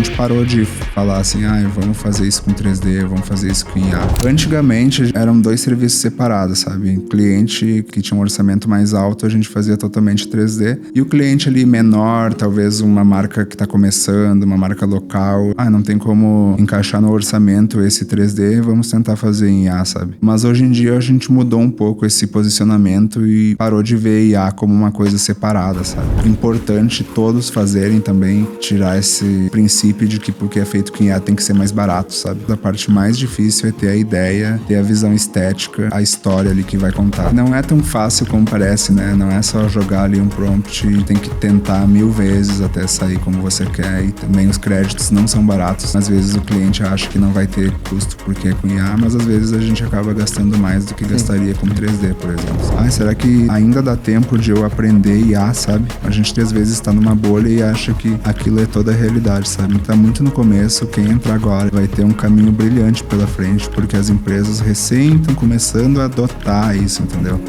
gente parou de falar assim, vamos fazer isso com 3D, vamos fazer isso com IA. Antigamente eram 2 serviços separados, sabe? Cliente que tinha um orçamento mais alto, a gente fazia totalmente 3D. E o cliente ali menor, talvez uma marca que está começando, uma marca local, não tem como encaixar no orçamento esse 3D, vamos tentar fazer em IA, sabe? Mas hoje em dia a gente mudou um pouco esse posicionamento e parou de ver IA como uma coisa separada, sabe? Importante todos fazerem também, tirar esse princípio de que porque é feito com IA tem que ser mais barato, sabe? A parte mais difícil é ter a ideia, ter a visão estética, a história ali que vai contar. Não é tão fácil como parece, né? Não é só jogar ali um prompt, tem que tentar 1000 vezes até sair como você quer, e também os créditos não são baratos. Às vezes o cliente acha que não vai ter custo porque é com IA, mas às vezes a gente acaba gastando mais do que gastaria com 3D, por exemplo. Será que ainda dá tempo de eu aprender IA, sabe? A gente às vezes está numa bolha e acha que aquilo é toda a realidade, sabe? Tá muito no começo, quem entra agora vai ter um caminho brilhante pela frente, porque as empresas recém estão começando a adotar isso, entendeu?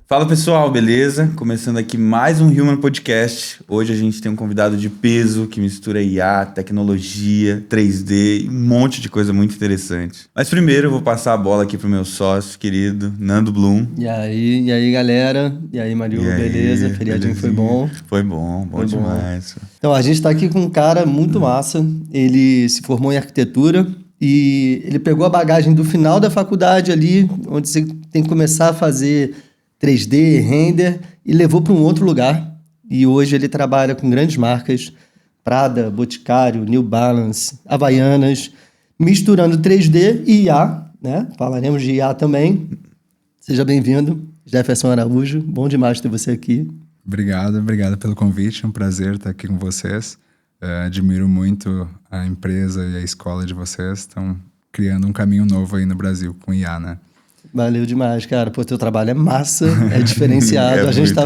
Fala pessoal, beleza? Começando aqui mais um Human Podcast. Hoje a gente tem um convidado de peso que mistura IA, tecnologia, 3D e um monte de coisa muito interessante. Mas primeiro eu vou passar a bola aqui pro meu sócio querido, Nando Bloom. E aí galera? E aí Mariu, beleza? Feriadinho foi bom? Foi bom demais. Então a gente tá aqui com um cara muito massa. Ele se formou em arquitetura e ele pegou a bagagem do final da faculdade ali, onde você tem que começar a fazer 3D, render, e levou para um outro lugar. E hoje ele trabalha com grandes marcas, Prada, Boticário, New Balance, Havaianas, misturando 3D e IA, né? Falaremos de IA também. Seja bem-vindo, Jefferson Araújo. Bom demais ter você aqui. Obrigado pelo convite. É um prazer estar aqui com vocês. Admiro muito a empresa e a escola de vocês. Estão criando um caminho novo aí no Brasil com IA, né? Valeu demais, cara. Pô, teu trabalho é massa, é diferenciado. A gente tá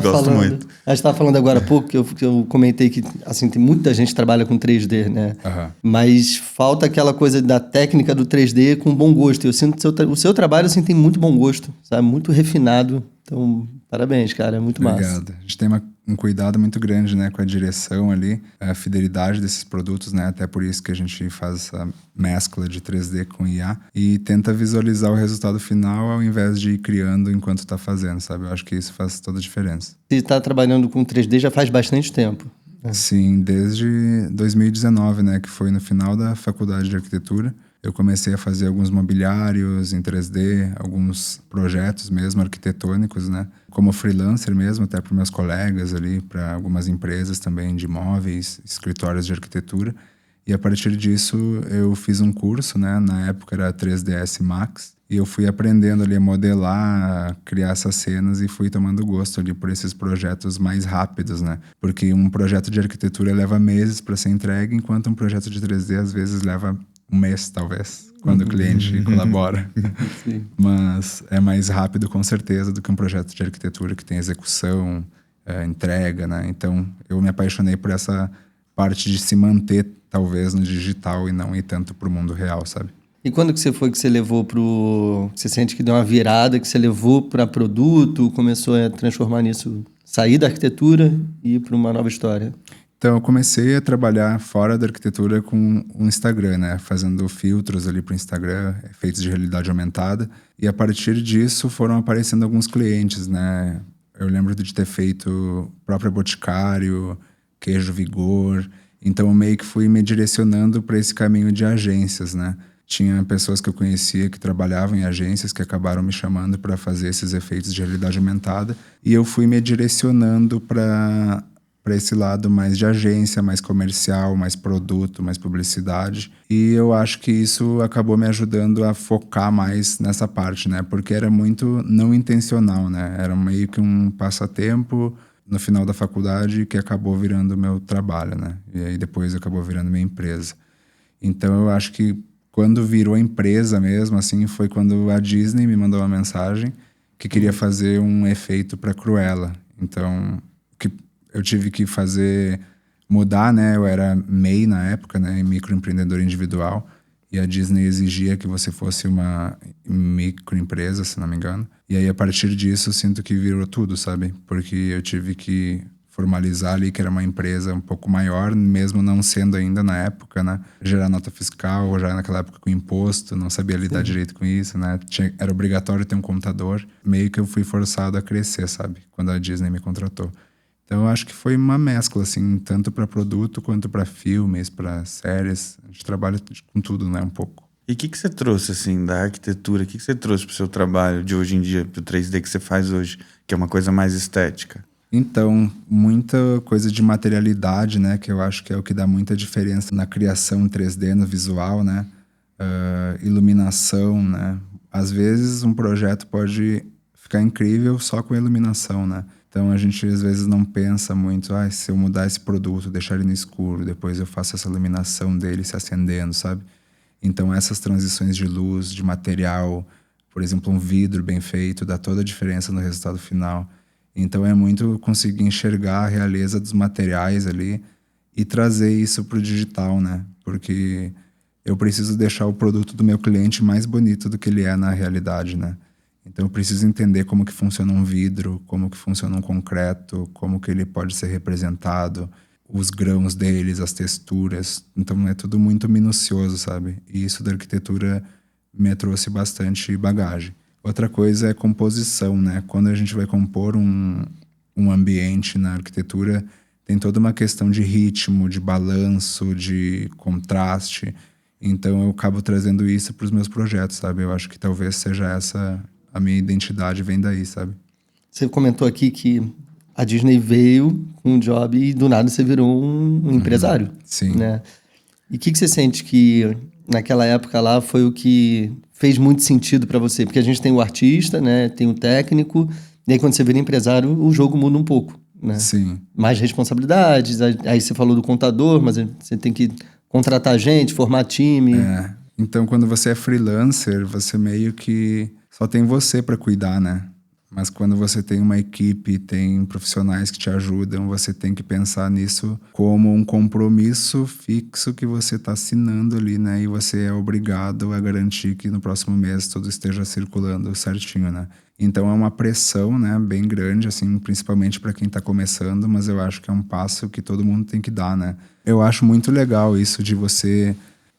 falando agora há pouco, que eu comentei que, assim, tem muita gente que trabalha com 3D, né? Uhum. Mas falta aquela coisa da técnica do 3D com bom gosto. Eu sinto o seu trabalho, assim, tem muito bom gosto, sabe? Muito refinado. Então, parabéns, cara. É muito massa. Obrigado. A gente tem um cuidado muito grande, né, com a direção ali, a fidelidade desses produtos, né? Até por isso que a gente faz essa mescla de 3D com IA e tenta visualizar o resultado final ao invés de ir criando enquanto está fazendo, sabe? Eu acho que isso faz toda a diferença. Você está trabalhando com 3D já faz bastante tempo. Sim, desde 2019, né, que foi no final da faculdade de arquitetura. Eu comecei a fazer alguns mobiliários em 3D, alguns projetos mesmo arquitetônicos, né? Como freelancer mesmo, até para meus colegas ali, para algumas empresas também de imóveis, escritórios de arquitetura. E a partir disso eu fiz um curso, né? Na época era 3ds Max. E eu fui aprendendo ali a modelar, a criar essas cenas e fui tomando gosto ali por esses projetos mais rápidos, né? Porque um projeto de arquitetura leva meses para ser entregue, enquanto um projeto de 3D às vezes leva um mês, talvez, quando o cliente colabora. Sim. Mas é mais rápido, com certeza, do que um projeto de arquitetura que tem execução, entrega, né? Então, eu me apaixonei por essa parte de se manter, talvez, no digital e não ir tanto pro mundo real, sabe? E quando que você levou pro... Você sente que deu uma virada, que você levou para produto, começou a transformar nisso, sair da arquitetura e ir para uma nova história? Então, eu comecei a trabalhar fora da arquitetura com o Instagram, né? Fazendo filtros ali pro Instagram, efeitos de realidade aumentada. E a partir disso foram aparecendo alguns clientes, né? Eu lembro de ter feito o próprio Boticário, Queijo Vigor. Então, eu meio que fui me direcionando para esse caminho de agências, né? Tinha pessoas que eu conhecia que trabalhavam em agências que acabaram me chamando para fazer esses efeitos de realidade aumentada. E eu fui me direcionando para esse lado mais de agência, mais comercial, mais produto, mais publicidade. E eu acho que isso acabou me ajudando a focar mais nessa parte, né? Porque era muito não intencional, né? Era meio que um passatempo no final da faculdade que acabou virando meu trabalho, né? E aí depois acabou virando minha empresa. Então eu acho que quando virou empresa mesmo, assim, foi quando a Disney me mandou uma mensagem que queria fazer um efeito para Cruella. Então, eu tive que mudar, né? Eu era MEI na época, né? Microempreendedor individual. E a Disney exigia que você fosse uma microempresa, se não me engano. E aí, a partir disso, eu sinto que virou tudo, sabe? Porque eu tive que formalizar ali que era uma empresa um pouco maior, mesmo não sendo ainda na época, né? Gerar nota fiscal, já naquela época com imposto, não sabia lidar direito com isso, né? Era obrigatório ter um contador. Meio que eu fui forçado a crescer, sabe? Quando a Disney me contratou. Então, eu acho que foi uma mescla, assim, tanto para produto quanto para filmes, para séries. A gente trabalha com tudo, né? Um pouco. E o que você trouxe, assim, da arquitetura? O que você trouxe pro seu trabalho de hoje em dia, pro 3D que você faz hoje, que é uma coisa mais estética? Então, muita coisa de materialidade, né? Que eu acho que é o que dá muita diferença na criação em 3D, no visual, né? Iluminação, né? Às vezes, um projeto pode ficar incrível só com a iluminação, né? Então, a gente às vezes não pensa muito, se eu mudar esse produto, deixar ele no escuro, depois eu faço essa iluminação dele se acendendo, sabe? Então, essas transições de luz, de material, por exemplo, um vidro bem feito, dá toda a diferença no resultado final. Então, é muito conseguir enxergar a realeza dos materiais ali e trazer isso pro digital, né? Porque eu preciso deixar o produto do meu cliente mais bonito do que ele é na realidade, né? Então, eu preciso entender como que funciona um vidro, como que funciona um concreto, como que ele pode ser representado, os grãos deles, as texturas. Então, é tudo muito minucioso, sabe? E isso da arquitetura me trouxe bastante bagagem. Outra coisa é composição, né? Quando a gente vai compor um ambiente na arquitetura, tem toda uma questão de ritmo, de balanço, de contraste. Então, eu acabo trazendo isso para os meus projetos, sabe? Eu acho que talvez seja essa... A minha identidade vem daí, sabe? Você comentou aqui que a Disney veio com um job e do nada você virou um empresário. Sim. Né? E o que você sente que naquela época lá foi o que fez muito sentido para você? Porque a gente tem o artista, né? Tem o técnico, e aí quando você vira empresário, o jogo muda um pouco, né? Sim. Mais responsabilidades, aí você falou do contador, mas você tem que contratar gente, formar time. Então, quando você é freelancer, você meio que só tem você para cuidar, né? Mas quando você tem uma equipe, tem profissionais que te ajudam, você tem que pensar nisso como um compromisso fixo que você está assinando ali, né? E você é obrigado a garantir que no próximo mês tudo esteja circulando certinho, né? Então é uma pressão, né, bem grande, assim, principalmente para quem está começando, mas eu acho que é um passo que todo mundo tem que dar, né? Eu acho muito legal isso de você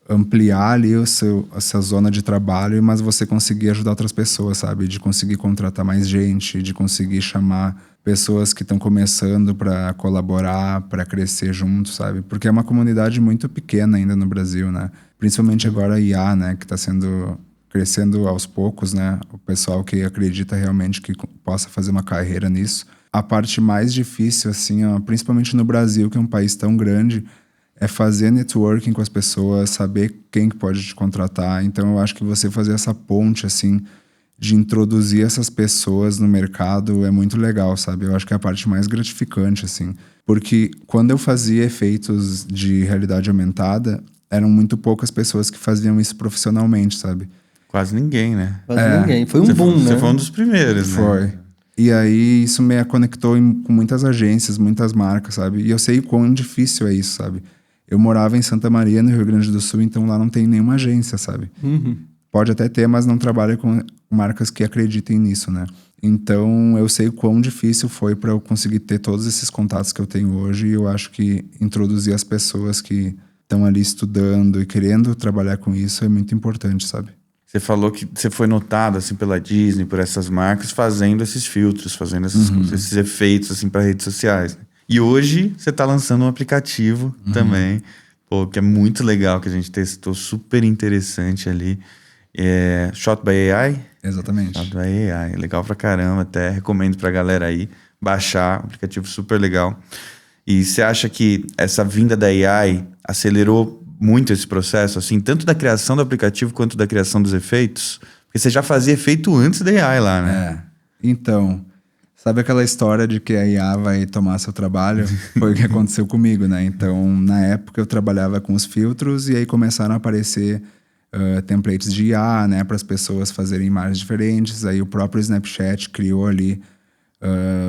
ampliar ali a sua zona de trabalho, mas você conseguir ajudar outras pessoas, sabe? De conseguir contratar mais gente, de conseguir chamar pessoas que estão começando para colaborar, para crescer junto, sabe? Porque é uma comunidade muito pequena ainda no Brasil, né? Principalmente agora a IA, né? Que está crescendo aos poucos, né? O pessoal que acredita realmente que possa fazer uma carreira nisso. A parte mais difícil, assim, ó, principalmente no Brasil, que é um país tão grande, é fazer networking com as pessoas, saber quem que pode te contratar. Então, eu acho que você fazer essa ponte, assim, de introduzir essas pessoas no mercado é muito legal, sabe? Eu acho que é a parte mais gratificante, assim. Porque quando eu fazia efeitos de realidade aumentada, eram muito poucas pessoas que faziam isso profissionalmente, sabe? Quase ninguém, né? Quase ninguém. Foi um boom, né? Você foi um dos primeiros, né? Foi. E aí, isso me conectou com muitas agências, muitas marcas, sabe? E eu sei quão difícil é isso, sabe? Eu morava em Santa Maria, no Rio Grande do Sul, então lá não tem nenhuma agência, sabe? Pode até ter, mas não trabalha com marcas que acreditem nisso, né? Então, eu sei o quão difícil foi para eu conseguir ter todos esses contatos que eu tenho hoje, e eu acho que introduzir as pessoas que estão ali estudando e querendo trabalhar com isso é muito importante, sabe? Você falou que você foi notado assim pela Disney, por essas marcas, fazendo esses filtros, fazendo esses efeitos assim para redes sociais, né? E hoje você está lançando um aplicativo também, pô, que é muito legal, que a gente testou, super interessante ali. Shot by AI? Exatamente. Shot by AI, legal pra caramba, até recomendo pra galera aí baixar, um aplicativo super legal. E você acha que essa vinda da AI acelerou muito esse processo, assim, tanto da criação do aplicativo quanto da criação dos efeitos? Porque você já fazia efeito antes da AI lá, né? Então, sabe aquela história de que a IA vai tomar seu trabalho? Foi o que aconteceu comigo, né? Então, na época eu trabalhava com os filtros e aí começaram a aparecer templates de IA, né? Para as pessoas fazerem imagens diferentes. Aí o próprio Snapchat criou ali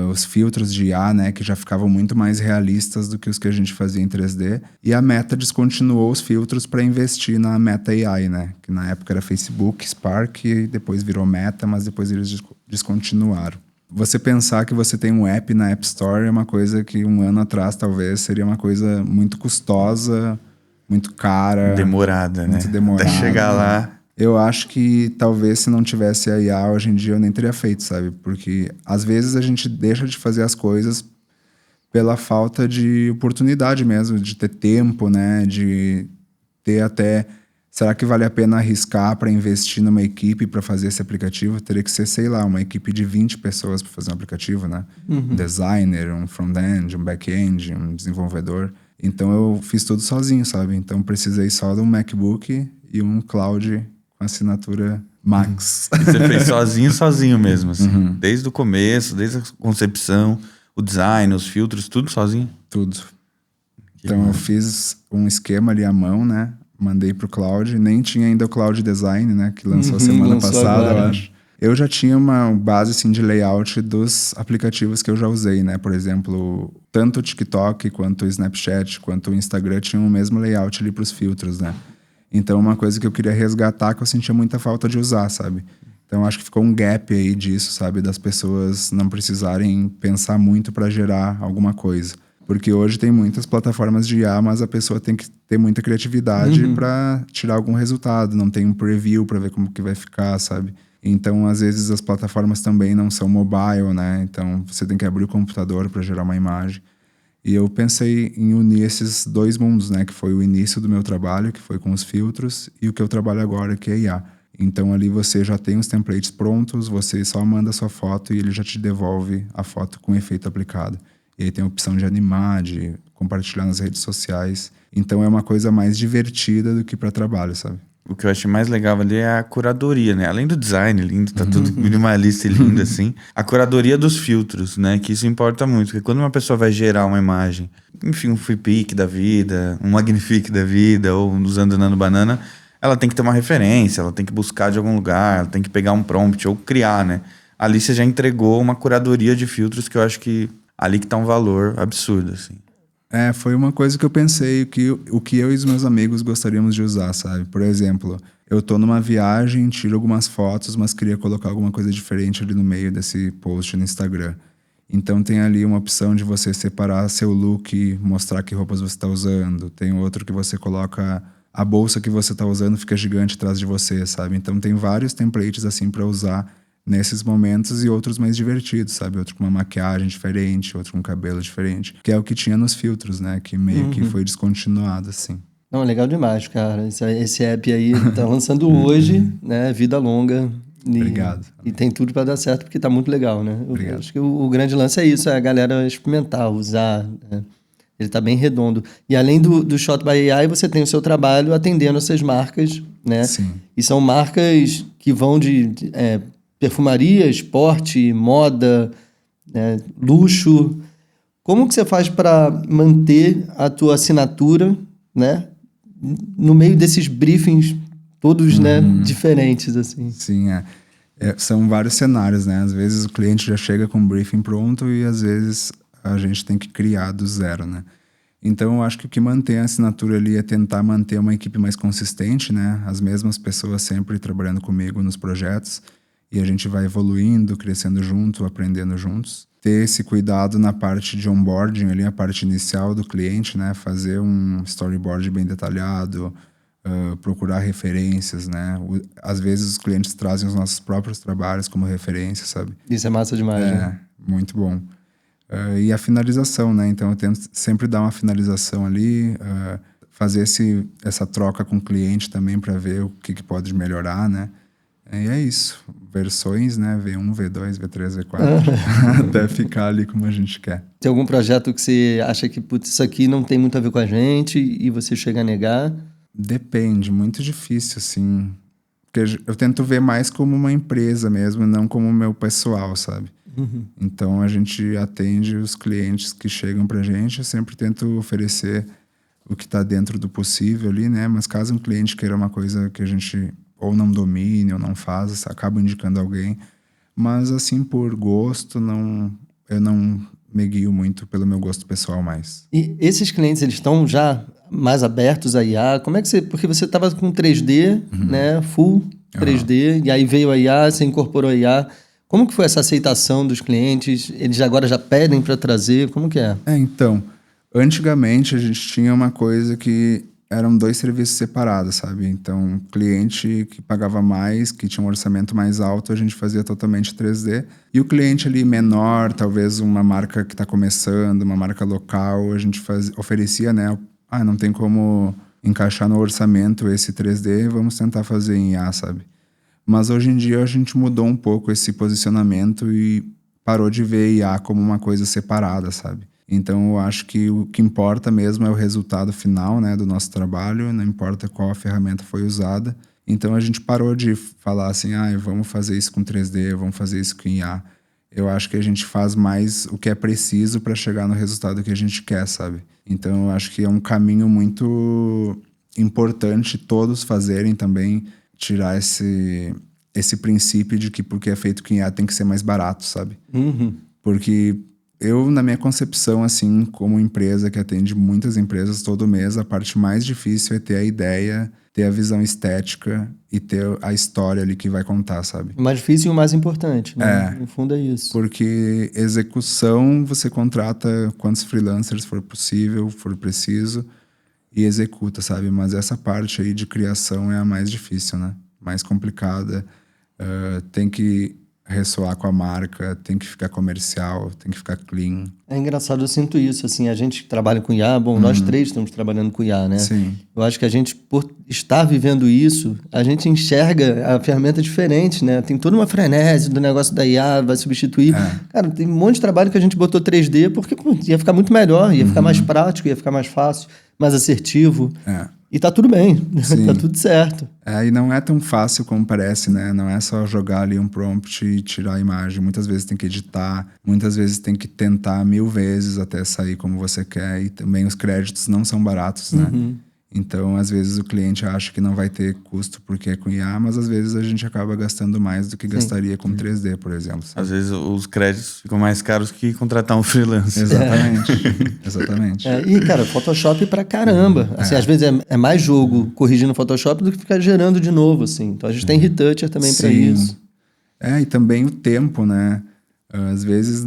os filtros de IA, né, que já ficavam muito mais realistas do que os que a gente fazia em 3D. E a Meta descontinuou os filtros para investir na Meta AI, né, que na época era Facebook, Spark, e depois virou Meta, mas depois eles descontinuaram. Você pensar que você tem um app na App Store é uma coisa que um ano atrás talvez seria uma coisa muito custosa, muito cara. Demorada, muito né? demorada. Até chegar lá. Eu acho que talvez se não tivesse a IA hoje em dia eu nem teria feito, sabe? Porque às vezes a gente deixa de fazer as coisas pela falta de oportunidade mesmo, de ter tempo, né? De ter até... Será que vale a pena arriscar para investir numa equipe para fazer esse aplicativo? Teria que ser, sei lá, uma equipe de 20 pessoas para fazer um aplicativo, né? Um designer, um front-end, um back-end, um desenvolvedor. Então eu fiz tudo sozinho, sabe? Então precisei só de um MacBook e um cloud com assinatura Max. E você fez sozinho mesmo, assim. Desde o começo, desde a concepção, o design, os filtros, tudo sozinho? Tudo. Então eu fiz um esquema ali à mão, né? Mandei pro cloud. Nem tinha ainda o Cloud Design, né? Que lançou semana passada, agora. eu acho. Eu já tinha uma base assim, de layout dos aplicativos que eu já usei, né? Por exemplo, tanto o TikTok, quanto o Snapchat, quanto o Instagram tinham o mesmo layout ali pros filtros, né? Então, uma coisa que eu queria resgatar que eu sentia muita falta de usar, sabe? Então, acho que ficou um gap aí disso, sabe? Das pessoas não precisarem pensar muito para gerar alguma coisa. Porque hoje tem muitas plataformas de IA, mas a pessoa tem que ter muita criatividade para tirar algum resultado. Não tem um preview para ver como que vai ficar, sabe? Então, às vezes, as plataformas também não são mobile, né? Então, você tem que abrir o computador para gerar uma imagem. E eu pensei em unir esses dois mundos, né? Que foi o início do meu trabalho, que foi com os filtros, e o que eu trabalho agora, que é IA. Então, ali você já tem os templates prontos, você só manda a sua foto e ele já te devolve a foto com efeito aplicado. E aí tem a opção de animar, de compartilhar nas redes sociais. Então, é uma coisa mais divertida do que para trabalho, sabe? O que eu achei mais legal ali é a curadoria, né? Além do design lindo, tá tudo minimalista e lindo assim. A curadoria dos filtros, né? Que isso importa muito. Porque quando uma pessoa vai gerar uma imagem, enfim, um FreePic da vida, um Magnifique da vida, ou usando Nano Banana, ela tem que ter uma referência, ela tem que buscar de algum lugar, ela tem que pegar um prompt ou criar, né? Ali você já entregou uma curadoria de filtros que eu acho que ali que tá um valor absurdo, assim. Foi uma coisa que eu pensei, o que eu e os meus amigos gostaríamos de usar, sabe? Por exemplo, eu tô numa viagem, tiro algumas fotos, mas queria colocar alguma coisa diferente ali no meio desse post no Instagram. Então tem ali uma opção de você separar seu look, mostrar que roupas você tá usando. Tem outro que você coloca a bolsa que você tá usando, fica gigante atrás de você, sabe? Então tem vários templates assim para usar nesses momentos e outros mais divertidos, sabe? Outro com uma maquiagem diferente, outro com cabelo diferente. Que é o que tinha nos filtros, né? Que meio que foi descontinuado, assim. Não, legal demais, cara. Esse app aí tá lançando hoje, né? Vida longa. Obrigado. E tem tudo para dar certo, porque tá muito legal, né? Obrigado. Acho que o grande lance é isso, é a galera experimentar, usar, né? Ele tá bem redondo. E além do Shot by AI, você tem o seu trabalho atendendo essas marcas, né? Sim. E são marcas que vão de perfumaria, esporte, moda, né? Luxo. Como que você faz para manter a tua assinatura, né? No meio desses briefings todos, né, diferentes, assim? Sim, são vários cenários, né? Às vezes o cliente já chega com o briefing pronto e às vezes a gente tem que criar do zero, né? Então eu acho que o que mantém a assinatura ali é tentar manter uma equipe mais consistente, né? As mesmas pessoas sempre trabalhando comigo nos projetos e a gente vai evoluindo, crescendo junto, aprendendo juntos. Ter esse cuidado na parte de onboarding ali, a parte inicial do cliente, né? Fazer um storyboard bem detalhado, procurar referências, né? Às vezes os clientes trazem os nossos próprios trabalhos como referência, sabe? Isso é massa demais, né? Muito bom. E a finalização, né? Então eu tento sempre dar uma finalização ali, fazer essa troca com o cliente também para ver o que pode melhorar, né? E é isso. Versões, né? V1, V2, V3, V4, até ficar ali como a gente quer. Tem algum projeto que você acha que, putz, isso aqui não tem muito a ver com a gente e você chega a negar? Depende, muito difícil, assim. Porque eu tento ver mais como uma empresa mesmo, não como meu pessoal, sabe? Então a gente atende os clientes que chegam pra gente, eu sempre tento oferecer o que tá dentro do possível ali, né? Mas caso um cliente queira uma coisa que a gente ou não domine ou não faz, acaba indicando alguém. Mas assim, por gosto, não eu não me guio muito pelo meu gosto pessoal mais. E esses clientes, eles estão já mais abertos a IA? Como é que você... Porque você estava com 3D, né? Full 3D, e aí veio a IA, você incorporou a IA. Como que foi essa aceitação dos clientes? Eles agora já pedem para trazer? Como que é? Então, antigamente a gente tinha uma coisa que eram 2 serviços separados, sabe? Então, cliente que pagava mais, que tinha um orçamento mais alto, a gente fazia totalmente 3D. E o cliente ali menor, talvez uma marca que está começando, uma marca local, a gente oferecia, né? Não tem como encaixar no orçamento esse 3D, vamos tentar fazer em IA, sabe? Mas hoje em dia a gente mudou um pouco esse posicionamento e parou de ver IA como uma coisa separada, sabe? Então eu acho que o que importa mesmo é o resultado final, né, do nosso trabalho, não importa qual a ferramenta foi usada. Então a gente parou de falar assim, vamos fazer isso com 3D, vamos fazer isso com IA. Eu acho que a gente faz mais o que é preciso para chegar no resultado que a gente quer, sabe? Então eu acho que é um caminho muito importante todos fazerem também, tirar esse princípio de que porque é feito com IA tem que ser mais barato, sabe? Porque eu, na minha concepção, assim, como empresa que atende muitas empresas todo mês, a parte mais difícil é ter a ideia, ter a visão estética e ter a história ali que vai contar, sabe? O mais difícil e o mais importante, né? No fundo é isso. Porque execução, você contrata quantos freelancers for possível, for preciso, e executa, sabe? Mas essa parte aí de criação é a mais difícil, né? Mais complicada. Tem que ressoar com a marca, tem que ficar comercial, tem que ficar clean. É engraçado, eu sinto isso, assim, a gente que trabalha com IA, nós 3 estamos trabalhando com IA, né? Sim. Eu acho que a gente, por estar vivendo isso, a gente enxerga a ferramenta diferente, né? Tem toda uma frenese do negócio da IA, vai substituir. Cara, tem um monte de trabalho que a gente botou 3D porque ia ficar muito melhor, ia ficar mais prático, ia ficar mais fácil, mais assertivo. E tá tudo bem, tá tudo certo. E não é tão fácil como parece, né? Não é só jogar ali um prompt e tirar a imagem. Muitas vezes tem que editar, muitas vezes tem que tentar 1000 vezes até sair como você quer. E também os créditos não são baratos, né? Então, às vezes o cliente acha que não vai ter custo porque é com IA, mas às vezes a gente acaba gastando mais do que gastaria com 3D, por exemplo. Sabe? Às vezes os créditos ficam mais caros que contratar um freelancer. Exatamente, exatamente. E, cara, Photoshop pra caramba. Assim, às vezes é mais jogo corrigindo Photoshop do que ficar gerando de novo, assim. Então a gente tem Retoucher também pra isso. E também o tempo, né? Às vezes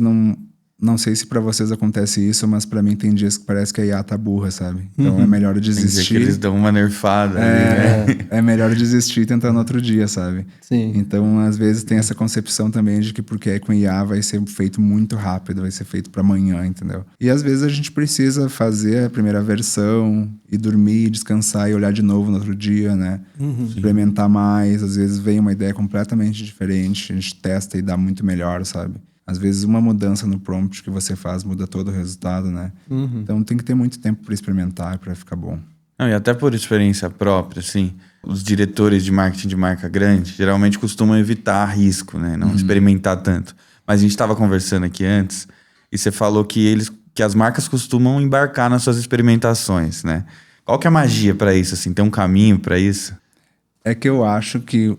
não sei se pra vocês acontece isso, mas pra mim tem dias que parece que a IA tá burra, sabe? Então é melhor desistir. Tem dia que eles dão uma nerfada. É melhor desistir e tentar no outro dia, sabe? Sim. Então, às vezes tem essa concepção também de que porque é com IA vai ser feito muito rápido, vai ser feito pra amanhã, entendeu? E às vezes a gente precisa fazer a primeira versão e dormir, descansar e olhar de novo no outro dia, né? Experimentar mais, às vezes vem uma ideia completamente diferente, a gente testa e dá muito melhor, sabe? Às vezes uma mudança no prompt que você faz muda todo o resultado, né? Então tem que ter muito tempo para experimentar, para ficar bom. Não, e até por experiência própria, assim, os diretores de marketing de marca grande geralmente costumam evitar risco, né? Não experimentar tanto. Mas a gente estava conversando aqui antes e você falou que as marcas costumam embarcar nas suas experimentações, né? Qual que é a magia para isso, assim? Tem um caminho para isso? É que eu acho que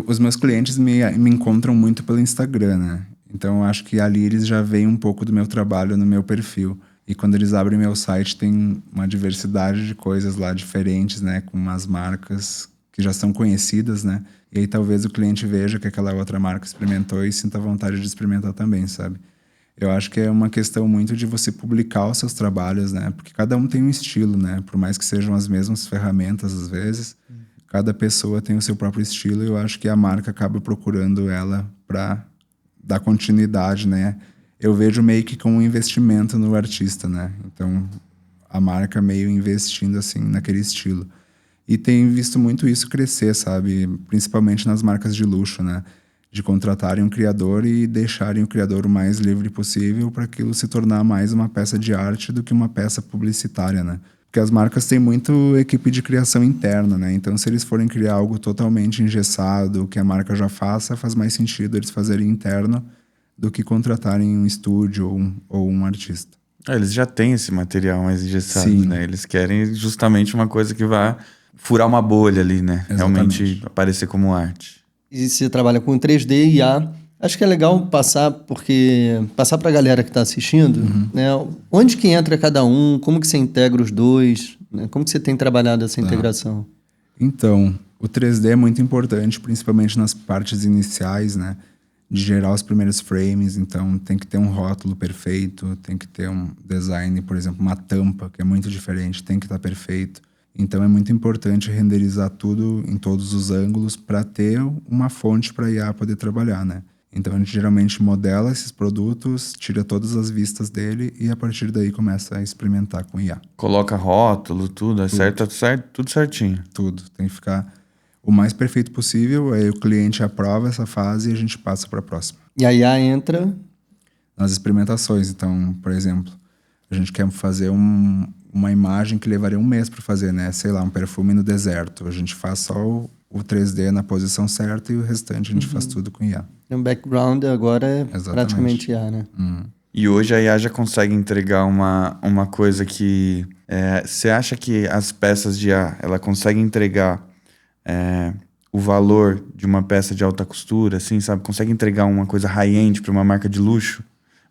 os meus clientes me encontram muito pelo Instagram, né? Então, eu acho que ali eles já veem um pouco do meu trabalho no meu perfil. E quando eles abrem meu site, tem uma diversidade de coisas lá diferentes, né? Com umas marcas que já são conhecidas, né? E aí talvez o cliente veja que aquela outra marca experimentou e sinta vontade de experimentar também, sabe? Eu acho que é uma questão muito de você publicar os seus trabalhos, né? Porque cada um tem um estilo, né? Por mais que sejam as mesmas ferramentas, às vezes, cada pessoa tem o seu próprio estilo e eu acho que a marca acaba procurando ela para dar continuidade, né? Eu vejo meio que como um investimento no artista, né? Então, a marca meio investindo, assim, naquele estilo. E tenho visto muito isso crescer, sabe? Principalmente nas marcas de luxo, né? De contratarem um criador e deixarem o criador o mais livre possível para aquilo se tornar mais uma peça de arte do que uma peça publicitária, né? Porque as marcas têm muito equipe de criação interna, né? Então, se eles forem criar algo totalmente engessado, que a marca já faça, faz mais sentido eles fazerem interno do que contratarem um estúdio ou um artista. Eles já têm esse material mais engessado, Sim. né? Eles querem justamente uma coisa que vá furar uma bolha ali, né? Exatamente. Realmente aparecer como arte. E você trabalha com 3D e IA, Acho que é legal passar para a galera que está assistindo, né? Onde que entra cada um, como que você integra os dois, né? Como que você tem trabalhado essa integração? Então, o 3D é muito importante, principalmente nas partes iniciais, né? De gerar os primeiros frames, então tem que ter um rótulo perfeito, tem que ter um design, por exemplo, uma tampa, que é muito diferente, tem que estar perfeito. Então é muito importante renderizar tudo em todos os ângulos para ter uma fonte para a IA poder trabalhar, né? Então a gente geralmente modela esses produtos, tira todas as vistas dele e a partir daí começa a experimentar com IA. Coloca rótulo, tudo, acerta tudo certinho. Tudo, tem que ficar o mais perfeito possível, aí o cliente aprova essa fase e a gente passa para a próxima. E a IA entra... Nas experimentações, então, por exemplo, a gente quer fazer uma imagem que levaria um mês para fazer, né? Sei lá, um perfume no deserto. A gente faz só o 3D na posição certa e o restante a gente faz tudo com IA. O background agora é Exatamente. praticamente IA, né? E hoje a IA já consegue entregar uma coisa que... Você acha que as peças de IA, ela consegue entregar o valor de uma peça de alta costura, assim, sabe? Consegue entregar uma coisa high-end para uma marca de luxo,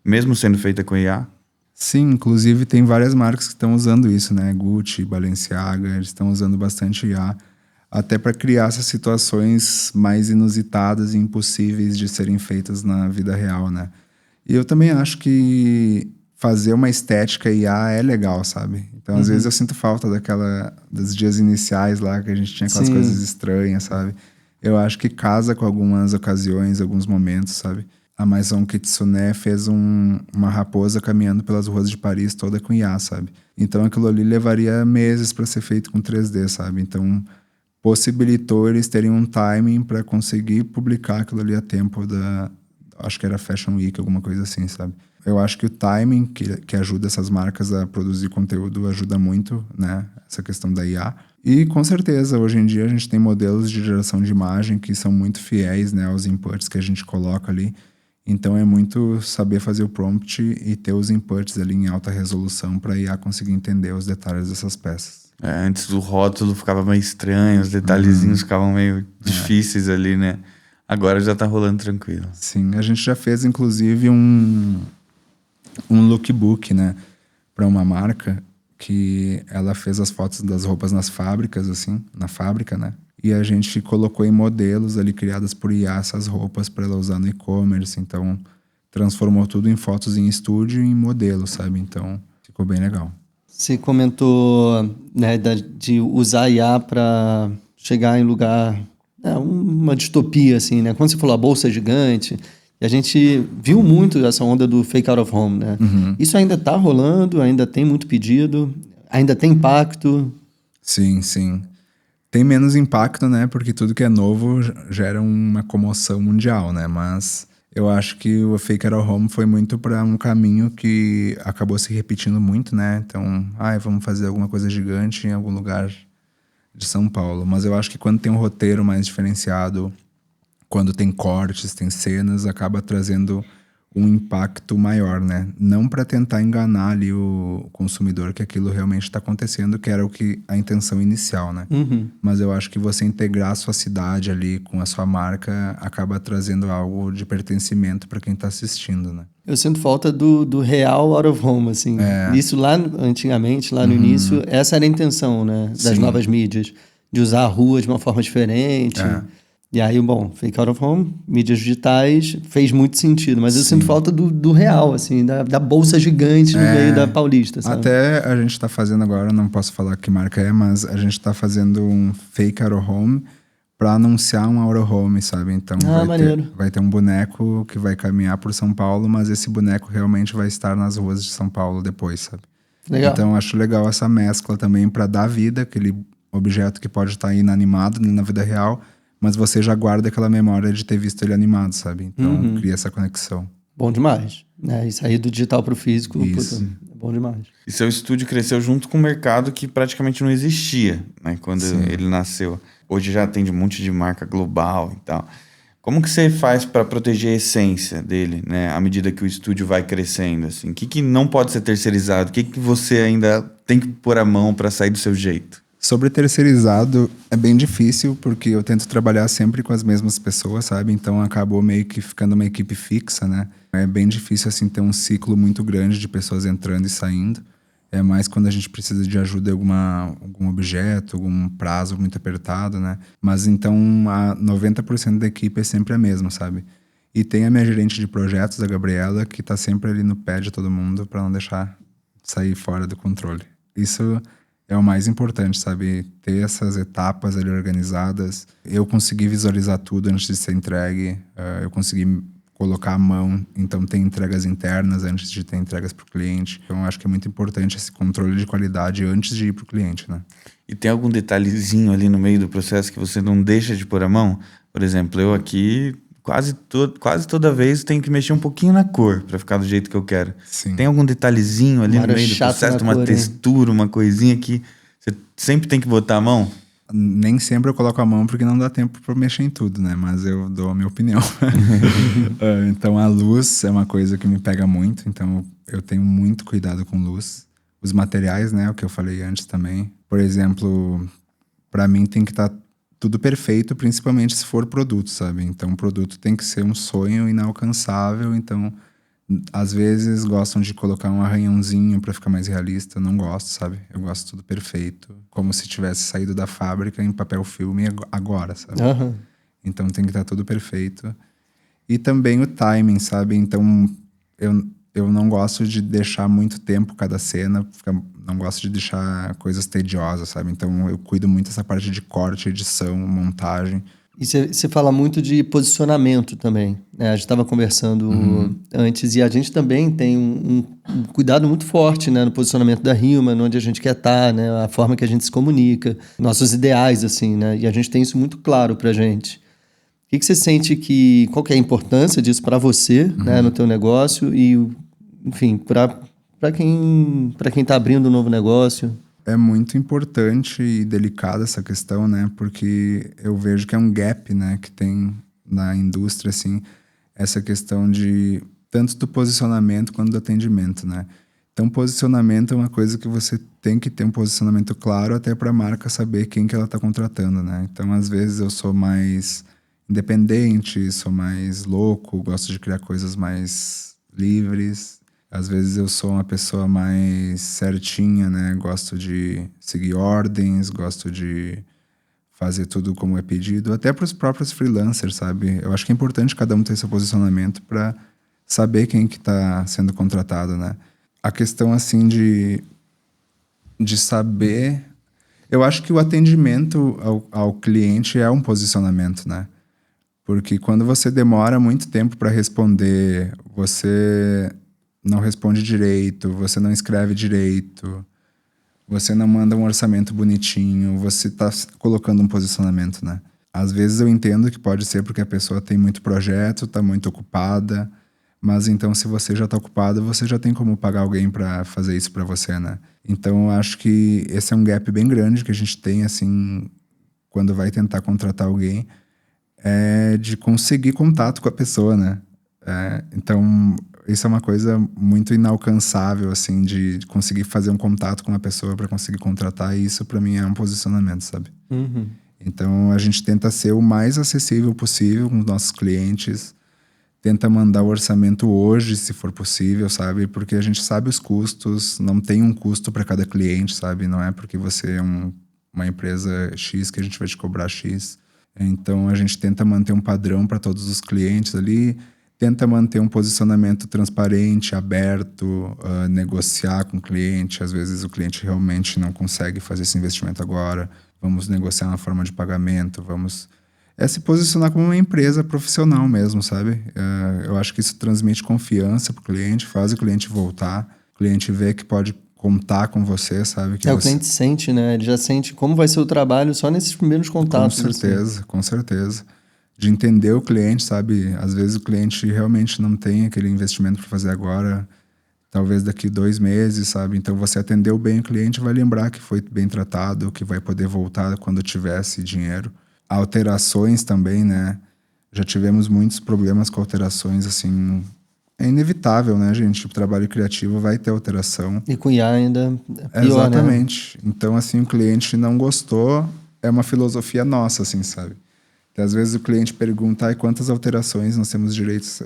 mesmo sendo feita com IA? Sim, inclusive tem várias marcas que estão usando isso, né? Gucci, Balenciaga, eles estão usando bastante IA, até para criar essas situações mais inusitadas e impossíveis de serem feitas na vida real, né? E eu também acho que fazer uma estética IA é legal, sabe? Então, às vezes eu sinto falta dos dias iniciais lá, que a gente tinha aquelas coisas estranhas, sabe? Eu acho que casa com algumas ocasiões, alguns momentos, sabe? A Maison Kitsune fez uma raposa caminhando pelas ruas de Paris toda com IA, sabe? Então, aquilo ali levaria meses para ser feito com 3D, sabe? Então, possibilitou eles terem um timing para conseguir publicar aquilo ali a tempo acho que era Fashion Week, alguma coisa assim, sabe? Eu acho que o timing que ajuda essas marcas a produzir conteúdo ajuda muito, né? Essa questão da IA. E, com certeza, hoje em dia a gente tem modelos de geração de imagem que são muito fiéis, né, aos inputs que a gente coloca ali. Então, é muito saber fazer o prompt e ter os inputs ali em alta resolução para a IA conseguir entender os detalhes dessas peças. Antes o rótulo ficava meio estranho, os detalhezinhos ficavam meio difíceis ali, né? Agora já tá rolando tranquilo. Sim, a gente já fez, inclusive, um lookbook, né, para uma marca que ela fez as fotos das roupas nas fábricas, assim, na fábrica, né? E a gente colocou em modelos ali criadas por IA essas roupas para ela usar no e-commerce. Então, transformou tudo em fotos em estúdio e em modelo, sabe? Então, ficou bem legal. Você comentou, né, de usar IA para chegar em lugar... uma distopia, assim, né? Quando você falou a bolsa gigante, e a gente viu muito essa onda do fake out of home, né? Isso ainda tá rolando, ainda tem muito pedido, ainda tem impacto. Sim, sim. Tem menos impacto, né? Porque tudo que é novo gera uma comoção mundial, né? Mas eu acho que o fake out of home foi muito para um caminho que acabou se repetindo muito, né? Então, vamos fazer alguma coisa gigante em algum lugar de São Paulo. Mas eu acho que quando tem um roteiro mais diferenciado, quando tem cortes, tem cenas, acaba trazendo um impacto maior, né? Não para tentar enganar ali o consumidor que aquilo realmente está acontecendo, que era a intenção inicial, né? Mas eu acho que você integrar a sua cidade ali com a sua marca acaba trazendo algo de pertencimento para quem está assistindo, né? Eu sinto falta do real out of home, assim. Isso lá antigamente, lá no início, essa era a intenção, né? Das novas mídias. De usar a rua de uma forma diferente. E aí, bom, fake out of home, mídias digitais, fez muito sentido. Mas eu sinto falta do real, assim, da bolsa gigante no meio da Paulista, sabe? Até a gente tá fazendo agora, não posso falar que marca é, mas a gente tá fazendo um fake out of home para anunciar um out of home, sabe? Então vai ter um boneco que vai caminhar por São Paulo, mas esse boneco realmente vai estar nas ruas de São Paulo depois, sabe? Legal. Então acho legal essa mescla também para dar vida, aquele objeto que pode estar inanimado na vida real, mas você já guarda aquela memória de ter visto ele animado, sabe? Então cria essa conexão. Bom demais, né? E sair do digital pro físico, puta, é bom demais. E seu estúdio cresceu junto com um mercado que praticamente não existia, né? Quando ele nasceu. Hoje já atende um monte de marca global e tal. Como que você faz para proteger a essência dele, né? À medida que o estúdio vai crescendo, assim? O que não pode ser terceirizado? O que você ainda tem que pôr a mão para sair do seu jeito? Sobre terceirizado, é bem difícil, porque eu tento trabalhar sempre com as mesmas pessoas, sabe? Então acabou meio que ficando uma equipe fixa, né? É bem difícil, assim, ter um ciclo muito grande de pessoas entrando e saindo. É mais quando a gente precisa de ajuda em algum objeto, algum prazo muito apertado, né? Mas então, 90% da equipe é sempre a mesma, sabe? E tem a minha gerente de projetos, a Gabriela, que tá sempre ali no pé de todo mundo para não deixar sair fora do controle. Isso é o mais importante, sabe? Ter essas etapas ali organizadas. Eu consegui visualizar tudo antes de ser entregue. Eu consegui colocar a mão. Então, tem entregas internas antes de ter entregas para o cliente. Então, eu acho que é muito importante esse controle de qualidade antes de ir para o cliente, né? E tem algum detalhezinho ali no meio do processo que você não deixa de pôr a mão? Por exemplo, eu aqui... Quase toda vez tenho que mexer um pouquinho na cor para ficar do jeito que eu quero. Sim. Tem algum detalhezinho ali no meio do processo, uma textura, uma coisinha que você sempre tem que botar a mão? Nem sempre eu coloco a mão porque não dá tempo para mexer em tudo, né? Mas eu dou a minha opinião. Então a luz é uma coisa que me pega muito, então eu tenho muito cuidado com luz. Os materiais, né? O que eu falei antes também. Por exemplo, para mim tem que estar tudo perfeito, principalmente se for produto, sabe? Então, o produto tem que ser um sonho inalcançável. Então, às vezes gostam de colocar um arranhãozinho para ficar mais realista. Eu não gosto, sabe? Eu gosto tudo perfeito. Como se tivesse saído da fábrica em papel filme agora, sabe? Uhum. Então, tem que estar tudo perfeito. E também o timing, sabe? Então, eu não gosto de deixar muito tempo cada cena, não gosto de deixar coisas tediosas, sabe? Então eu cuido muito dessa parte de corte, edição, montagem. E você fala muito de posicionamento também, né? A gente estava conversando antes e a gente também tem um cuidado muito forte, né, no posicionamento da Human, onde a gente quer estar, né, a forma que a gente se comunica, nossos ideais, assim, né? E a gente tem isso muito claro pra gente. O que você sente qual que é a importância disso para você, né, no teu negócio e, enfim, para quem está abrindo um novo negócio? É muito importante e delicada essa questão, né? Porque eu vejo que é um gap, né, que tem na indústria, assim, essa questão de tanto do posicionamento quanto do atendimento, né? Então, posicionamento é uma coisa que você tem que ter um posicionamento claro até para a marca saber quem que ela está contratando, né? Então, às vezes eu sou mais independente, sou mais louco, gosto de criar coisas mais livres. Às vezes eu sou uma pessoa mais certinha, né? Gosto de seguir ordens, gosto de fazer tudo como é pedido, até para os próprios freelancers, sabe? Eu acho que é importante cada um ter seu posicionamento para saber quem que está sendo contratado, né? A questão, assim, de saber... Eu acho que o atendimento ao cliente é um posicionamento, né? Porque quando você demora muito tempo para responder, você não responde direito, você não escreve direito, você não manda um orçamento bonitinho, você está colocando um posicionamento, né? Às vezes eu entendo que pode ser porque a pessoa tem muito projeto, está muito ocupada, mas então se você já está ocupado, você já tem como pagar alguém para fazer isso para você, né? Então eu acho que esse é um gap bem grande que a gente tem, assim, quando vai tentar contratar alguém, é de conseguir contato com a pessoa, né? Então, isso é uma coisa muito inalcançável, assim, de conseguir fazer um contato com uma pessoa para conseguir contratar, e isso para mim é um posicionamento, sabe? Uhum. Então, a gente tenta ser o mais acessível possível com os nossos clientes, tenta mandar o orçamento hoje, se for possível, sabe? Porque a gente sabe os custos, não tem um custo para cada cliente, sabe? Não é porque você é uma empresa X que a gente vai te cobrar X. Então, a gente tenta manter um padrão para todos os clientes ali, tenta manter um posicionamento transparente, aberto, negociar com o cliente. Às vezes o cliente realmente não consegue fazer esse investimento agora. Vamos negociar uma forma de pagamento, vamos... se posicionar como uma empresa profissional mesmo, sabe? Eu acho que isso transmite confiança pro cliente, faz o cliente voltar, o cliente vê que pode contar com você, sabe? Que o cliente sente, né? Ele já sente como vai ser o trabalho só nesses primeiros contatos. Com certeza, assim. Com certeza. De entender o cliente, sabe? Às vezes o cliente realmente não tem aquele investimento para fazer agora, talvez daqui 2 meses, sabe? Então você atendeu bem o cliente, vai lembrar que foi bem tratado, que vai poder voltar quando tivesse dinheiro. Alterações também, né? Já tivemos muitos problemas com alterações, assim, É inevitável, né, gente? O trabalho criativo vai ter alteração. E com IA ainda é pior, né? Exatamente. Então, assim, o cliente não gostou, é uma filosofia nossa, assim, sabe? Então, às vezes o cliente pergunta, quantas alterações nós temos direitos?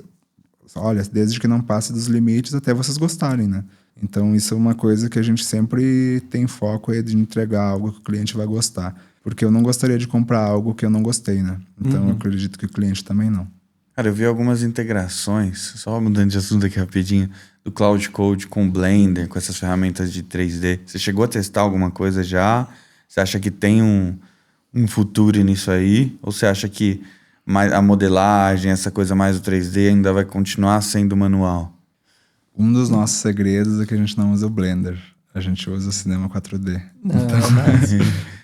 Olha, desde que não passe dos limites até vocês gostarem, né? Então, isso é uma coisa que a gente sempre tem foco de entregar algo que o cliente vai gostar. Porque eu não gostaria de comprar algo que eu não gostei, né? Então, eu acredito que o cliente também não. Cara, eu vi algumas integrações, só mudando de assunto aqui rapidinho, do Cloud Code com o Blender, com essas ferramentas de 3D. Você chegou a testar alguma coisa já? Você acha que tem um futuro nisso aí? Ou você acha que a modelagem, essa coisa mais do 3D ainda vai continuar sendo manual? Um dos nossos segredos é que a gente não usa o Blender. A gente usa o Cinema 4D.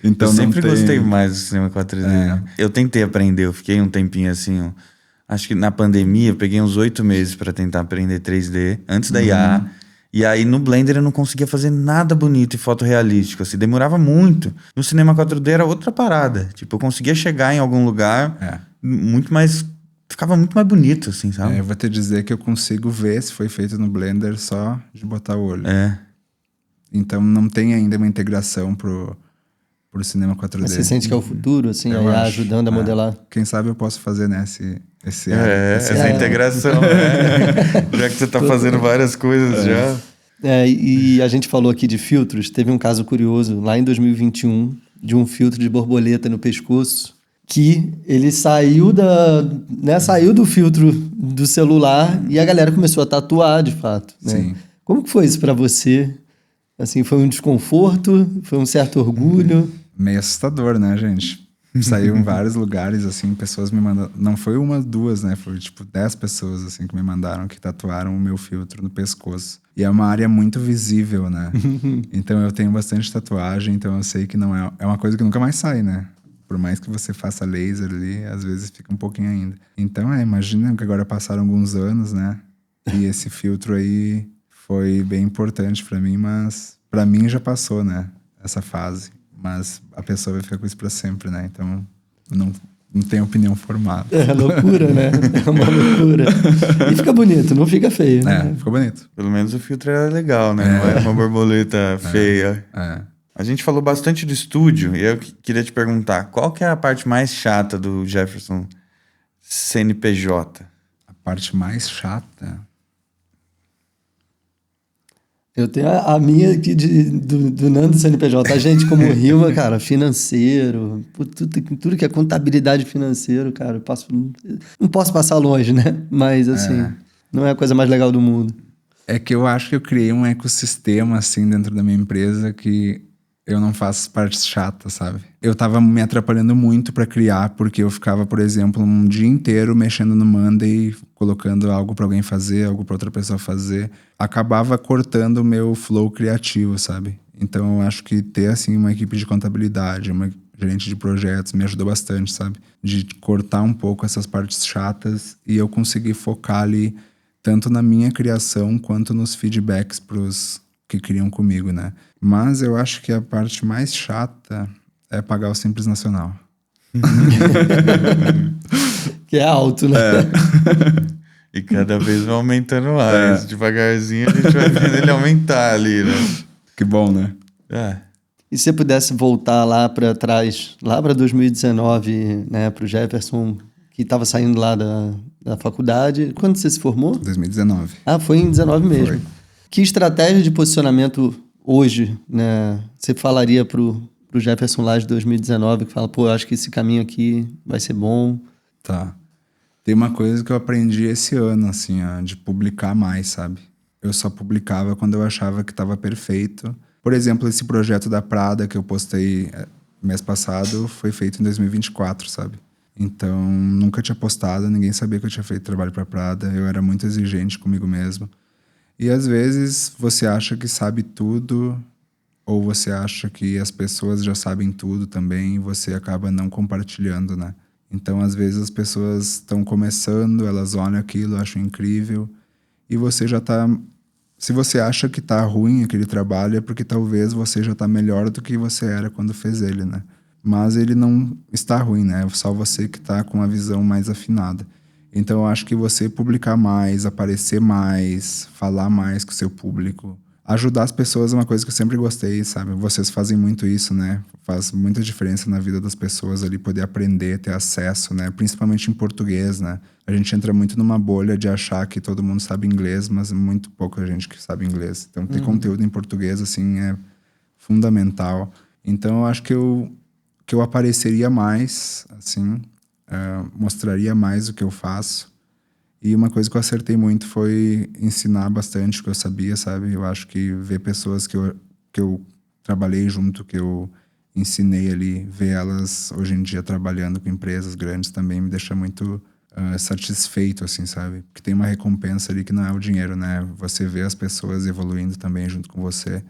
Então eu sempre gostei mais do Cinema 4D. Né? Eu tentei aprender, eu fiquei um tempinho assim, ó. Acho que na pandemia eu peguei uns 8 meses para tentar aprender 3D, antes da IA. E aí no Blender eu não conseguia fazer nada bonito e fotorrealístico, assim, demorava muito. No Cinema 4D era outra parada. Tipo, eu conseguia chegar em algum lugar muito mais... Ficava muito mais bonito, assim, sabe? Eu vou te dizer que eu consigo ver se foi feito no Blender só de botar o olho. Então não tem ainda uma integração pro Cinema 4D. Mas você sente que é o futuro, assim, a IA ajudando a modelar? Quem sabe eu posso fazer, né, essa integração, já que você tá fazendo várias coisas já. E a gente falou aqui de filtros, teve um caso curioso lá em 2021 de um filtro de borboleta no pescoço que ele saiu do filtro do celular e a galera começou a tatuar, de fato. Né? Sim. Como que foi isso pra você? Assim, foi um desconforto? Foi um certo orgulho? Meio assustador, né, gente? Saiu em vários lugares, assim, pessoas me mandando... Não foi uma, duas, né? Foi, 10 pessoas, assim, que me mandaram, que tatuaram o meu filtro no pescoço. E é uma área muito visível, né? Então, eu tenho bastante tatuagem, então eu sei que não é... É uma coisa que nunca mais sai, né? Por mais que você faça laser ali, às vezes fica um pouquinho ainda. Então, imagina que agora passaram alguns anos, né? E esse filtro aí foi bem importante pra mim, mas... Pra mim já passou, né? Essa fase. Mas a pessoa vai ficar com isso pra sempre, né? Então, não tenho opinião formada. É loucura, né? É uma loucura. E fica bonito, não fica feio. Né? Ficou bonito. Pelo menos o filtro era legal, né? Não era uma borboleta feia. A gente falou bastante do estúdio e eu queria te perguntar, qual que é a parte mais chata do Jefferson CNPJ? A parte mais chata... Eu tenho a minha aqui do Nando CNPJ. A gente, como Rima, cara, financeiro, tudo que é contabilidade financeira, cara, não posso passar longe, né? Mas, assim, não é a coisa mais legal do mundo. É que eu acho que eu criei um ecossistema, assim, dentro da minha empresa que eu não faço partes chatas, sabe? Eu tava me atrapalhando muito pra criar, porque eu ficava, por exemplo, um dia inteiro mexendo no Monday, colocando algo pra alguém fazer, algo pra outra pessoa fazer. Acabava cortando o meu flow criativo, sabe? Então eu acho que ter, assim, uma equipe de contabilidade, uma gerente de projetos me ajudou bastante, sabe? De cortar um pouco essas partes chatas e eu conseguir focar ali tanto na minha criação quanto nos feedbacks pros que criam comigo, né? Mas eu acho que a parte mais chata é pagar o Simples Nacional. Que é alto, né? E cada vez vai aumentando mais. Devagarzinho a gente vai vendo ele aumentar ali, né? Que bom, né? E se você pudesse voltar lá para trás, lá para 2019, né? Pro Jefferson, que estava saindo lá da faculdade. Quando você se formou? 2019. Ah, foi em 19 mesmo. Foi. Que estratégia de posicionamento hoje, né, você falaria pro Jefferson lá de 2019, que fala, eu acho que esse caminho aqui vai ser bom? Tá. Tem uma coisa que eu aprendi esse ano, assim, de publicar mais, sabe? Eu só publicava quando eu achava que estava perfeito. Por exemplo, esse projeto da Prada que eu postei mês passado foi feito em 2024, sabe? Então, nunca tinha postado, ninguém sabia que eu tinha feito trabalho pra Prada. Eu era muito exigente comigo mesmo. E às vezes você acha que sabe tudo, ou você acha que as pessoas já sabem tudo também, e você acaba não compartilhando, né? Então, às vezes as pessoas estão começando, elas olham aquilo, acham incrível, e você já tá... Se você acha que tá ruim aquele trabalho, é porque talvez você já tá melhor do que você era quando fez ele, né? Mas ele não está ruim, né? É só você que tá com a visão mais afinada. Então eu acho que você publicar mais, aparecer mais, falar mais com o seu público, ajudar as pessoas é uma coisa que eu sempre gostei, sabe? Vocês fazem muito isso, né? Faz muita diferença na vida das pessoas ali, poder aprender, ter acesso, né? Principalmente em português, né? A gente entra muito numa bolha de achar que todo mundo sabe inglês, mas muito pouca gente que sabe inglês. Então ter conteúdo em português, assim, é fundamental. Então eu acho que eu apareceria mais, assim, mostraria mais o que eu faço. E uma coisa que eu acertei muito foi ensinar bastante o que eu sabia, sabe? Eu acho que ver pessoas que eu trabalhei junto, que eu ensinei ali, ver elas hoje em dia trabalhando com empresas grandes também me deixa muito satisfeito, assim, sabe? Porque tem uma recompensa ali que não é o dinheiro, né? Você vê as pessoas evoluindo também junto com você,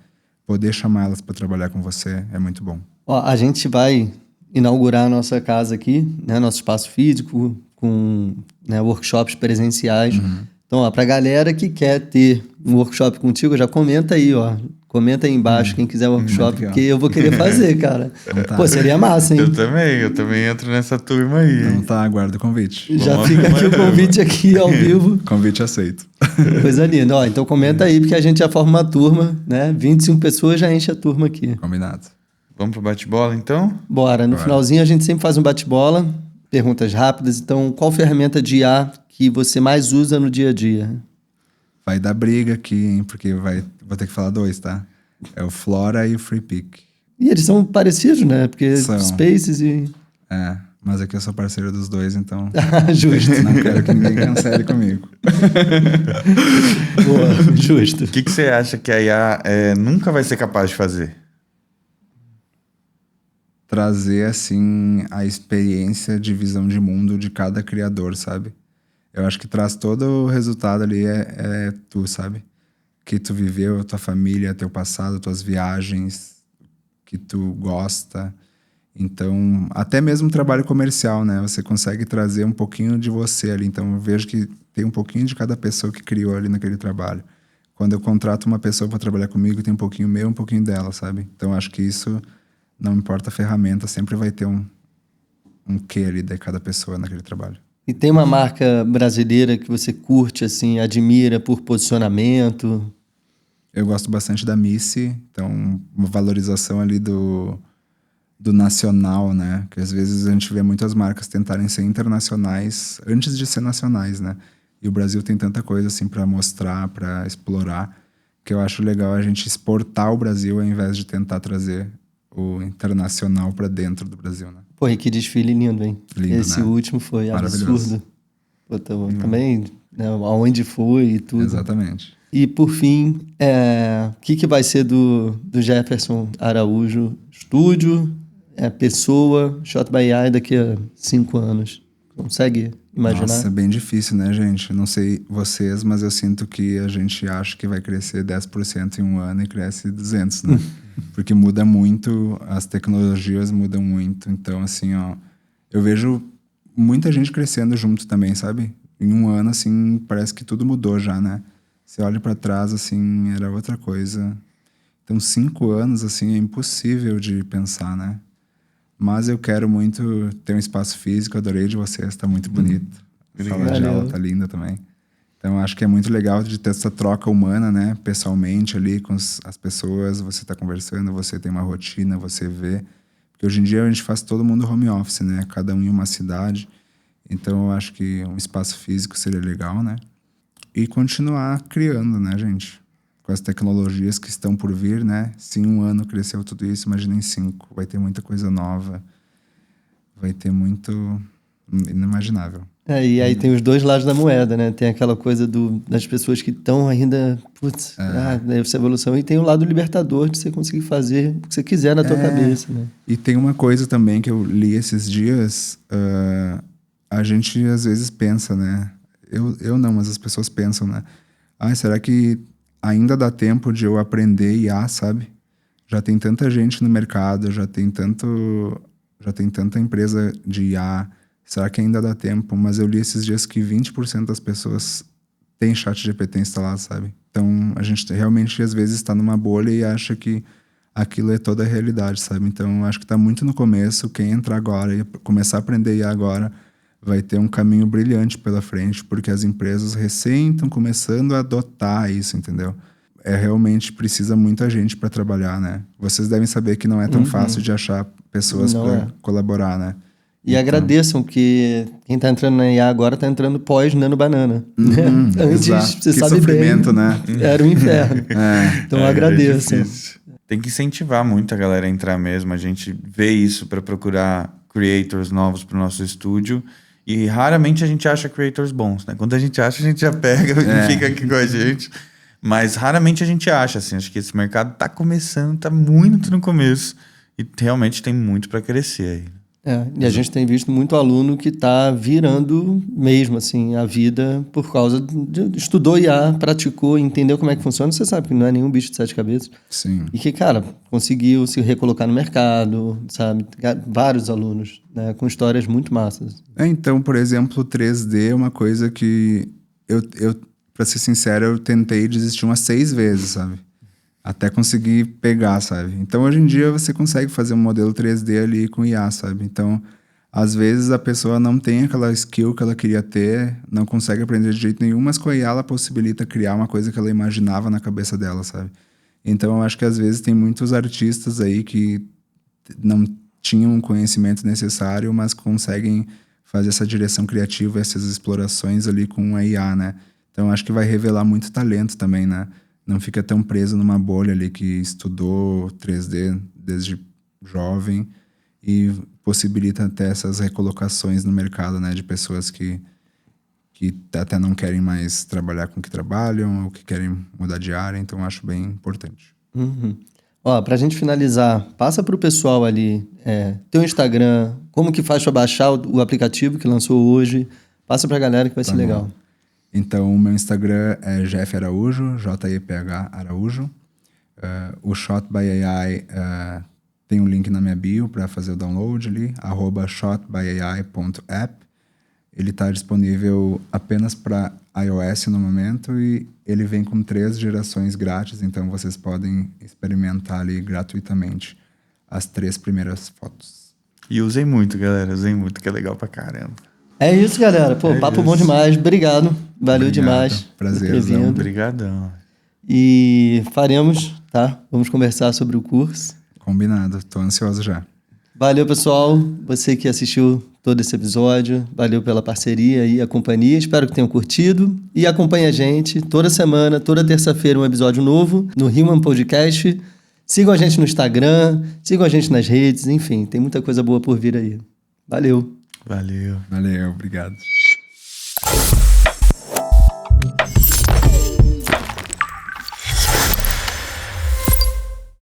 poder chamar elas para trabalhar com você é muito bom. Ó, a gente vai inaugurar a nossa casa aqui, né? Nosso espaço físico, com, né, workshops presenciais. Então, ó, pra galera que quer ter um workshop contigo, já comenta aí, ó. Comenta aí embaixo quem quiser workshop, legal. porque eu vou querer fazer, cara. tá. Pô, seria massa, hein? Eu também entro nessa turma aí. Então tá, aguardo o convite. Já Vamos fica aqui o afirmar. convite aqui ao vivo. Convite aceito. Coisa linda. Ó, então comenta aí, porque a gente já forma uma turma, né? 25 pessoas já enche a turma aqui. Combinado. Vamos pro bate-bola, então? Bora. No finalzinho a gente sempre faz um bate-bola, perguntas rápidas. Então, qual ferramenta de IA que você mais usa no dia a dia? Vai dar briga aqui, hein? Porque vou ter que falar dois, tá? É o Flora e o FreePic. E eles são parecidos, né? Porque São. Spaces e... Mas aqui eu sou parceiro dos dois, então Justo. não quero que ninguém cancele comigo. Boa, justo. O que você acha que a IA nunca vai ser capaz de fazer? Trazer, assim, a experiência de visão de mundo de cada criador, sabe? Eu acho que traz todo o resultado ali é tu, sabe? Que tu viveu, tua família, teu passado, tuas viagens, que tu gosta. Então, até mesmo trabalho comercial, né? Você consegue trazer um pouquinho de você ali. Então, eu vejo que tem um pouquinho de cada pessoa que criou ali naquele trabalho. Quando eu contrato uma pessoa para trabalhar comigo, tem um pouquinho meu, um pouquinho dela, sabe? Então, acho que isso, não importa a ferramenta, sempre vai ter um quê ali de cada pessoa naquele trabalho. E tem uma marca brasileira que você curte, assim, admira por posicionamento? Eu gosto bastante da Missy, então uma valorização ali do nacional, né? Que às vezes a gente vê muitas marcas tentarem ser internacionais antes de ser nacionais, né? E o Brasil tem tanta coisa assim para mostrar, para explorar, que eu acho legal a gente exportar o Brasil ao invés de tentar trazer o internacional para dentro do Brasil, né? Pô, e que desfile lindo, hein? Lindo, Esse né? último foi Maravilhoso. absurdo. Pô, também, né, aonde foi e tudo. Exatamente. E, por fim, o que vai ser do Jefferson Araújo? Estúdio, pessoa, Shot by AI daqui a 5 anos? Consegue imaginar? Nossa, é bem difícil, né, gente? Não sei vocês, mas eu sinto que a gente acha que vai crescer 10% em um ano e cresce 200, né? Porque muda muito, as tecnologias mudam muito. Então, assim, ó, eu vejo muita gente crescendo junto também, sabe? Em um ano, assim, parece que tudo mudou já, né? Você olha para trás, assim, era outra coisa. Então, 5 anos, assim, é impossível de pensar, né? Mas eu quero muito ter um espaço físico, adorei de vocês, tá muito bonito. A sala de aula tá linda também. Então, acho que é muito legal de ter essa troca humana, né? Pessoalmente ali com as pessoas, você tá conversando, você tem uma rotina, você vê. Porque hoje em dia a gente faz todo mundo home office, né? Cada um em uma cidade. Então, eu acho que um espaço físico seria legal, né? E continuar criando, né, gente? Com as tecnologias que estão por vir, né? Se em um ano cresceu tudo isso, imagina em 5. Vai ter muita coisa nova. Vai ter muito inimaginável. E aí tem os dois lados da moeda, né? Tem aquela coisa das pessoas que estão ainda... Putz, essa evolução. E tem o lado libertador de você conseguir fazer o que você quiser na tua cabeça, né? E tem uma coisa também que eu li esses dias. A gente às vezes pensa, né? Eu não, mas as pessoas pensam, né? Será que ainda dá tempo de eu aprender IA, sabe? Já tem tanta gente no mercado, já tem tanta empresa de IA. Será que ainda dá tempo? Mas eu li esses dias que 20% das pessoas têm ChatGPT instalado, sabe? Então, a gente realmente, às vezes, está numa bolha e acha que aquilo é toda a realidade, sabe? Então, acho que está muito no começo. Quem entrar agora e começar a aprender IA agora vai ter um caminho brilhante pela frente, porque as empresas recém estão começando a adotar isso, entendeu? Realmente precisa muita gente para trabalhar, né? Vocês devem saber que não é tão fácil de achar pessoas para colaborar, né? E agradeçam que quem está entrando na IA agora está entrando pós-Nano Banana. Antes, exato. você que sabe sofrimento, bem, né? era um inferno. Então agradeçam. Tem que incentivar muito a galera a entrar mesmo. A gente vê isso para procurar creators novos para o nosso estúdio. E raramente a gente acha creators bons, né? Quando a gente acha, a gente já pega e fica aqui com a gente. Mas raramente a gente acha, assim. Acho que esse mercado tá começando, tá muito no começo. E realmente tem muito para crescer aí. E a gente tem visto muito aluno que está virando mesmo assim a vida por causa de estudou IA, praticou, entendeu como é que funciona. Você sabe que não é nenhum bicho de 7 cabeças. Sim. E que, cara, conseguiu se recolocar no mercado, sabe? Vários alunos, né? Com histórias muito massas. Então, por exemplo, 3D é uma coisa que eu para ser sincero, eu tentei desistir umas 6 vezes, sabe? Até conseguir pegar, sabe? Então, hoje em dia, você consegue fazer um modelo 3D ali com IA, sabe? Então, às vezes, a pessoa não tem aquela skill que ela queria ter, não consegue aprender de jeito nenhum, mas com a IA ela possibilita criar uma coisa que ela imaginava na cabeça dela, sabe? Então, eu acho que, às vezes, tem muitos artistas aí que não tinham o conhecimento necessário, mas conseguem fazer essa direção criativa, essas explorações ali com a IA, né? Então, eu acho que vai revelar muito talento também, né? Não fica tão preso numa bolha ali que estudou 3D desde jovem e possibilita até essas recolocações no mercado, né? De pessoas que até não querem mais trabalhar com o que trabalham ou que querem mudar de área. Então, eu acho bem importante. Ó, pra gente finalizar, passa pro pessoal ali teu Instagram, como que faz pra baixar o aplicativo que lançou hoje. Passa pra galera que vai ser legal. Então, o meu Instagram é Jeff Araújo, J-E-P-H Araújo. O Shot by AI tem um link na minha bio para fazer o download ali, @shotbyai.app. Ele está disponível apenas para iOS no momento e ele vem com 3 gerações grátis, então vocês podem experimentar ali gratuitamente as 3 primeiras fotos. E usem muito, galera. Usem muito, que é legal pra caramba. É isso, galera. Pô, papo bom demais. Obrigado. Valeu demais. Prazerzão. Obrigadão. E faremos, tá? Vamos conversar sobre o curso. Combinado. Tô ansioso já. Valeu, pessoal. Você que assistiu todo esse episódio. Valeu pela parceria e a companhia. Espero que tenham curtido. E acompanhe a gente toda semana, toda terça-feira, um episódio novo no Human Podcast. Sigam a gente no Instagram, sigam a gente nas redes. Enfim, tem muita coisa boa por vir aí. Valeu. Valeu. Valeu, obrigado.